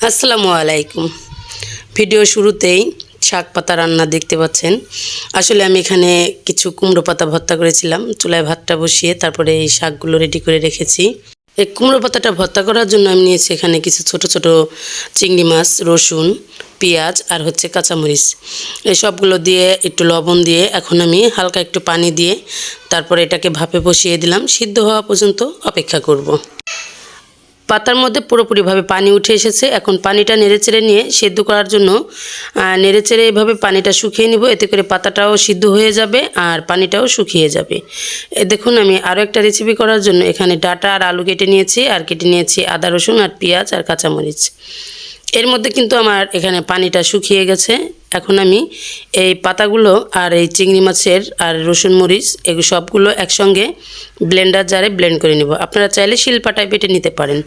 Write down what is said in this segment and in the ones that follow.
আসসালামু আলাইকুম। ভিডিও শুরুতেই শাক পাতা রান্না দেখতে পাচ্ছেন। আসলে আমি এখানে কিছু কুমড়ো পাতা ভর্তা করেছিলাম। চুলায় ভাতটা বসিয়ে তারপরে এই শাকগুলো রেডি করে রেখেছি। এই কুমড়ো পাতাটা ভর্তা করার জন্য আমি নিয়েছি এখানে কিছু ছোট ছোট চিংড়ি মাছ, রসুন, পেঁয়াজ আর হচ্ছে কাঁচামরিচ। এই সবগুলো দিয়ে একটু লবণ দিয়ে এখন আমি হালকা একটু পানি দিয়ে তারপরে এটাকে ভাপে বসিয়ে দিলাম। সিদ্ধ হওয়া পর্যন্ত অপেক্ষা করব। পাতার মধ্যে পুরোপুরিভাবে পানি উঠে এসেছে। এখন পানিটা নেড়েচেড়ে নিয়ে সেদ্ধ করার জন্য নেড়েচেড়ে এভাবে পানিটা শুকিয়ে নিব। এতে করে পাতাটাও সিদ্ধ হয়ে যাবে আর পানিটাও শুকিয়ে যাবে। দেখুন, আমি আরও একটা রেসিপি করার জন্য এখানে ডাঁটা আর আলু কেটে নিয়েছি, আর কেটে নিয়েছি আদা রসুন আর পেঁয়াজ আর কাঁচামরিচ। এর মধ্যে কিন্তু আমার এখানে পানিটা শুকিয়ে গেছে। এখন আমি এই পাতাগুলো আর এই চিংড়ি মাছের আর রসুন মরিচ এগুলো সবগুলো একসঙ্গে ব্লেন্ডার জারে ব্লেন্ড করে নেব। আপনারা চাইলে শিলপাটায় বেটে নিতে পারেন।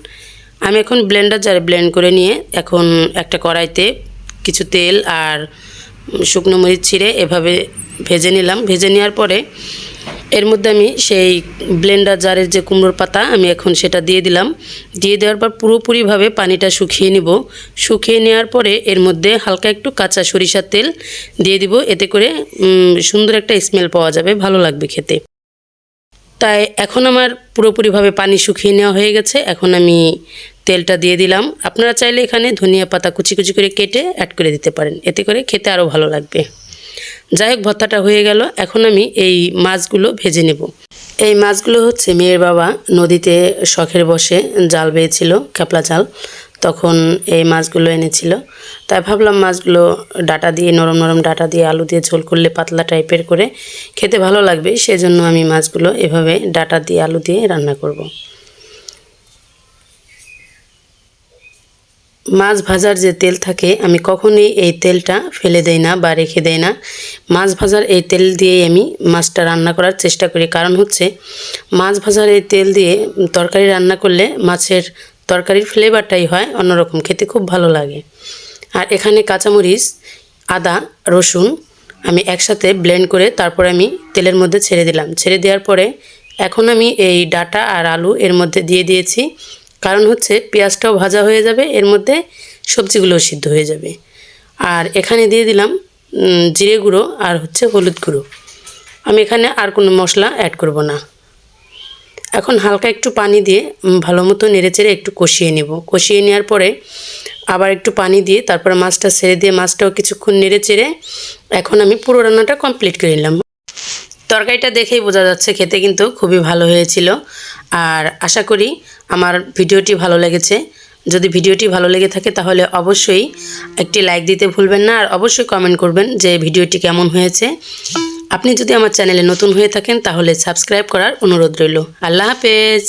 আমি এখন ব্লেন্ডার জারে ব্লেন্ড করে নিয়ে এখন একটা কড়াইতে কিছু তেল আর শুকনো মরিচ ছিঁড়ে এভাবে ভেজে নিলাম। ভেজে নেওয়ার পরে এর মধ্যে আমি সেই ব্লেন্ডার জারের যে কুমড়োর পাতা আমি এখন সেটা দিয়ে দিলাম। দিয়ে দেওয়ার পর পুরোপুরিভাবে পানিটা শুকিয়ে নিব। শুকিয়ে নেওয়ার পরে এর মধ্যে হালকা একটু কাঁচা সরিষার তেল দিয়ে দিব। এতে করে সুন্দর একটা স্মেল পাওয়া যাবে, ভালো লাগবে খেতে। তাই এখন আমার পুরোপুরিভাবে পানি শুকিয়ে নেওয়া হয়ে গেছে। এখন আমি তেলটা দিয়ে দিলাম। আপনারা চাইলে এখানে ধনিয়া পাতা কুচি কুচি করে কেটে অ্যাড করে দিতে পারেন, এতে করে খেতে আরও ভালো লাগবে। যাই হোক, ভর্তাটা হয়ে গেল। এখন আমি এই মাছগুলো ভেজে নেব। এই মাছগুলো হচ্ছে মেয়ের বাবা নদীতে শখের বসে জাল বেয়েছিল, ক্যাপলা জাল, তখন এই মাছগুলো এনেছিল। তাই ভাবলাম মাছগুলো ডাটা দিয়ে, নরম নরম ডাটা দিয়ে আলু দিয়ে ঝোল করলে পাতলা টাইপের করে খেতে ভালো লাগবে। সেজন্য আমি মাছগুলো এভাবে ডাটা দিয়ে আলু দিয়ে রান্না করব। মাছ ভাজার যে তেল থাকে আমি কখনোই এই তেলটা ফেলে দেই না বা রেখে দেই না। মাছ ভাজার এই তেল দিয়েই আমি মাছটা রান্না করার চেষ্টা করি। কারণ হচ্ছে মাছ ভাজার এই তেল দিয়ে তরকারি রান্না করলে মাছের তরকারির ফ্লেভারটাই হয় অন্যরকম, খেতে খুব ভালো লাগে। আর এখানে কাঁচামরিচ, আদা, রসুন আমি একসাথে ব্লেন্ড করে তারপরে আমি তেলের মধ্যে ছেড়ে দিলাম। ছেড়ে দেওয়ার পরে এখন আমি এই ডাটা আর আলু এর মধ্যে দিয়ে দিয়েছি। কারণ হচ্ছে পেঁয়াজটাও ভাজা হয়ে যাবে, এর মধ্যে সবজিগুলোও সিদ্ধ হয়ে যাবে। আর এখানে দিয়ে দিলাম জিরে গুঁড়ো আর হচ্ছে হলুদ গুঁড়ো। আমি এখানে আর কোনো মশলা অ্যাড করব না। এখন হালকা একটু পানি দিয়ে ভালো মতো নেড়েচেড়ে একটু কষিয়ে নেব। কষিয়ে নেওয়ার পরে আবার একটু পানি দিয়ে তারপরে মাছটা ছেড়ে দিয়ে মাছটাও কিছুক্ষণ নেড়েচেড়ে এখন আমি পুরো রান্নাটা কমপ্লিট করে নিলাম। তরকারিটা দেখেই বোঝা যাচ্ছে খেতে কিন্তু খুবই ভালো হয়েছিল। আর আশা করি আমার ভিডিওটি ভালো লেগেছে। যদি ভিডিওটি ভালো লেগে থাকে তাহলে অবশ্যই একটি লাইক দিতে ভুলবেন না, আর অবশ্যই কমেন্ট করবেন যে ভিডিওটি কেমন হয়েছে। আপনি যদি আমার চ্যানেলে নতুন হয়ে থাকেন তাহলে সাবস্ক্রাইব করার অনুরোধ রইল। আল্লাহ হাফেজ।